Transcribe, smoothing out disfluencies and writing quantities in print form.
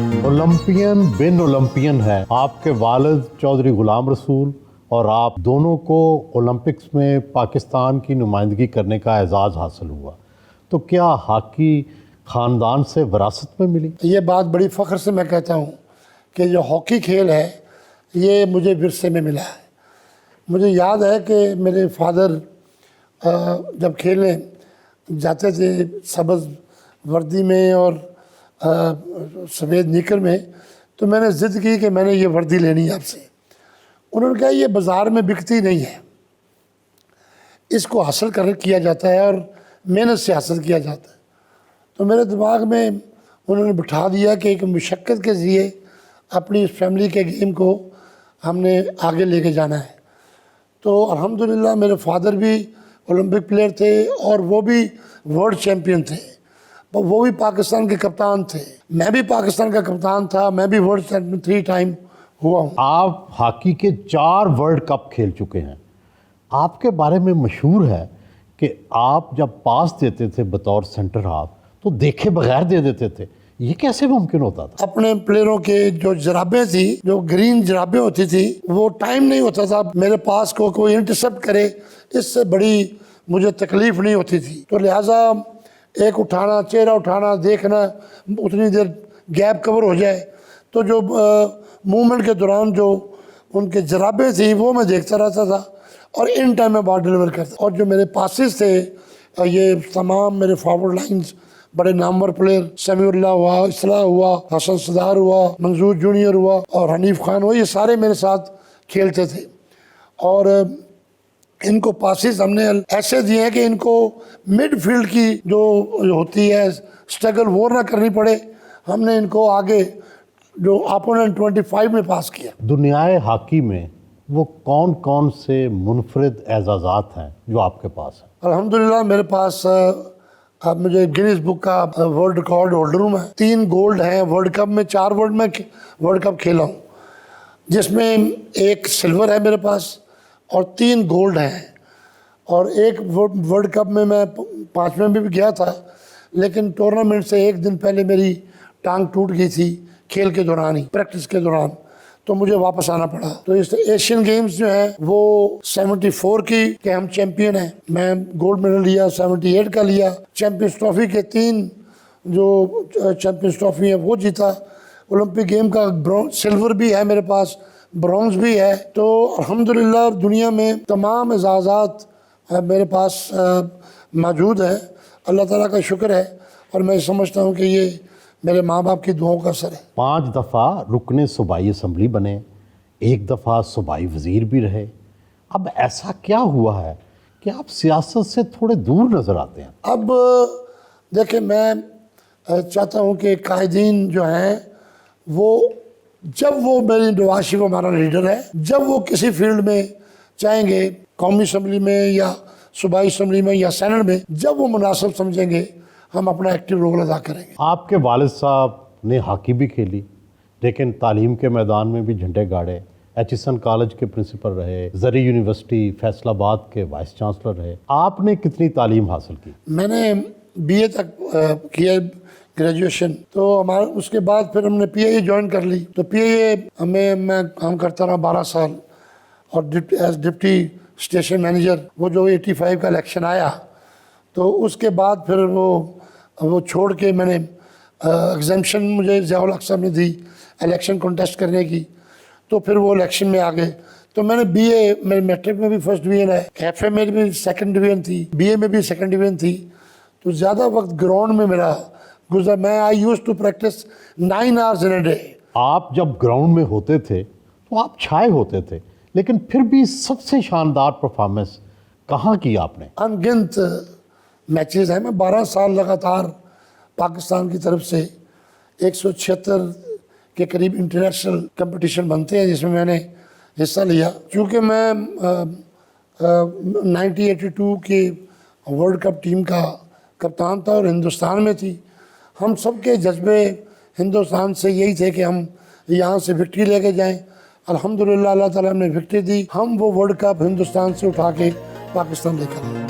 Olympian बिन Olympian है। आपके वालिद चौधरी गुलाम रसूल और आप दोनों को ओलंपिक्स में पाकिस्तान की नुमाइंदगी करने का एजाज़ हासिल हुआ, तो क्या हॉकी ख़ानदान से विरासत में मिली? ये बात बड़ी फ़ख्र से मैं कहता हूँ कि जो हॉकी खेल है ये मुझे विरसे में मिला है। मुझे याद है कि मेरे फादर जब खेलने जाते थे सब्ज़ वर्दी में और सफ़ेद निकर में, तो मैंने ज़िद की कि मैंने ये वर्दी लेनी है आपसे। उन्होंने कहा ये बाज़ार में बिकती नहीं है, इसको हासिल किया जाता है और मेहनत से हासिल किया जाता है। तो मेरे दिमाग में उन्होंने बिठा दिया कि एक मुशक्क़त के ज़रिए अपनी फैमिली के गेम को हमने आगे लेके जाना है। तो अल्हम्दुलिल्लाह मेरे फादर भी ओलंपिक प्लेयर थे और वो भी वर्ल्ड चैम्पियन थे, वो भी पाकिस्तान के कप्तान थे, मैं भी पाकिस्तान का कप्तान था, मैं भी वर्ल्ड चैम्पियन 3 टाइम हुआ हूँ। आप हॉकी के 4 वर्ल्ड कप खेल चुके हैं। आपके बारे में मशहूर है कि आप जब पास देते थे बतौर सेंटर हाफ तो देखे बगैर दे देते थे, ये कैसे मुमकिन होता था? अपने प्लेयरों के जो जराबें थी, जो ग्रीन जराबें होती थी, वो टाइम नहीं होता था मेरे पास को कोई इंटरसेप्ट करे, इससे बड़ी मुझे तकलीफ नहीं होती थी। तो लिहाजा एक उठाना, चेहरा उठाना, देखना, उतनी देर गैप कवर हो जाए तो जो मूवमेंट के दौरान जो उनके जराबें थी वो मैं देखता रहता था और इन टाइम में बाल डिलीवर करता। और जो मेरे पासेस थे, ये तमाम मेरे फॉरवर्ड लाइन्स बड़े नामवर प्लेयर, समीउल्लाह हुआ, इसलाह हुआ, हसन सदार हुआ, मंजूर जूनियर हुआ और हनीफ खान हुआ, ये सारे मेरे साथ खेलते थे। और इनको पासेस हमने ऐसे दिए हैं कि इनको मिडफील्ड की जो होती है स्ट्रगल वो ना करनी पड़े, हमने इनको आगे जो अपोनेंट 25 में पास किया। दुनियाए हॉकी में वो कौन कौन से मुनफरिद एजाज़ात हैं जो आपके पास हैं? अल्हम्दुलिल्लाह मेरे पास अब मुझे गिनीज बुक का वर्ल्ड रिकॉर्ड होल्डर हूँ मैं। 3 गोल्ड हैं वर्ल्ड कप में, 4 वर्ल्ड कप खेला हूँ, जिसमें 1 सिल्वर है मेरे पास और 3 गोल्ड हैं। और एक वर्ल्ड कप में मैं 5वें में भी गया था, लेकिन टूर्नामेंट से 1 दिन पहले मेरी टांग टूट गई थी खेल के दौरान ही, प्रैक्टिस के दौरान, तो मुझे वापस आना पड़ा। तो इस एशियन गेम्स जो है वो 74 की के हम चैंपियन हैं, मैं गोल्ड मेडल लिया, 78 का लिया, चैंपियंस ट्रॉफी के 3 जो चैंपियंस ट्रॉफी है वो जीता, ओलंपिक गेम का सिल्वर भी है मेरे पास, ब्रॉन्ज भी है। तो अल्हम्दुलिल्लाह दुनिया में तमाम एजाज़ात मेरे पास मौजूद है, अल्लाह ताला का शुक्र है। और मैं समझता हूँ कि ये मेरे माँ बाप की दुआओं का असर है। 5 दफ़ा रुकने सूबाई असम्बली बने, 1 दफ़ा सूबाई वज़ीर भी रहे। अब ऐसा क्या हुआ है कि आप सियासत से थोड़े दूर नज़र आते हैं? अब देखिए, मैं चाहता हूँ कि कायदीन जो हैं वो, जब वो मेरी नवाज शरीफ हमारा लीडर है, जब वो किसी फील्ड में चाहेंगे, कौमी असम्बली में या सूबाई असम्बली में या सेनेट में, जब वो मुनासिब समझेंगे हम अपना एक्टिव रोल अदा करेंगे। आपके वालिद साहब ने हॉकी भी खेली, लेकिन तालीम के मैदान में भी झंडे गाड़े। एचिसन कॉलेज के प्रिंसिपल रहे, ज़री यूनिवर्सिटी फैसलाबाद के वाइस चांसलर रहे। आपने कितनी तालीम हासिल की? मैंने BA तक किया ग्रेजुएशन, तो हमारा उसके बाद फिर हमने PIA ज्वाइन कर ली। तो PIA मैं काम करता रहा 12 साल और एज डिप्टी स्टेशन मैनेजर। वो जो 85 का इलेक्शन आया तो उसके बाद फिर वो छोड़ के मैंने एग्जामिशन मुझे ज़ियाउल हक साहब ने दी इलेक्शन कॉन्टेस्ट करने की, तो फिर वो इलेक्शन में आ गए। तो मैंने BA, मेरे मैट्रिक में भी फर्स्ट डिवीज़न है, FA में भी सेकंड डिवीज़न थी, BA में भी सेकंड डिवीज़न थी। तो ज़्यादा वक्त ग्राउंड में मेरा गुजरा। मैं I used to practice 9 hours in a day. आप जब ग्राउंड में होते थे तो आप छाए होते थे, लेकिन फिर भी सबसे शानदार परफॉर्मेंस कहाँ की आपने? अनगिनत मैचेस हैं। मैं 12 साल लगातार पाकिस्तान की तरफ से 176 के करीब इंटरनेशनल कंपटीशन बनते हैं जिसमें मैंने हिस्सा लिया। चूँकि मैं 1982 के वर्ल्ड कप टीम का कप्तान था और हिंदुस्तान में थी, हम सब के जज्बे हिंदुस्तान से यही थे कि हम यहाँ से विक्ट्री लेके जाएं। अल्हम्दुलिल्लाह अल्लाह ताला ने विक्ट्री दी, हम वो वर्ल्ड कप हिंदुस्तान से उठा के पाकिस्तान लेकर आए।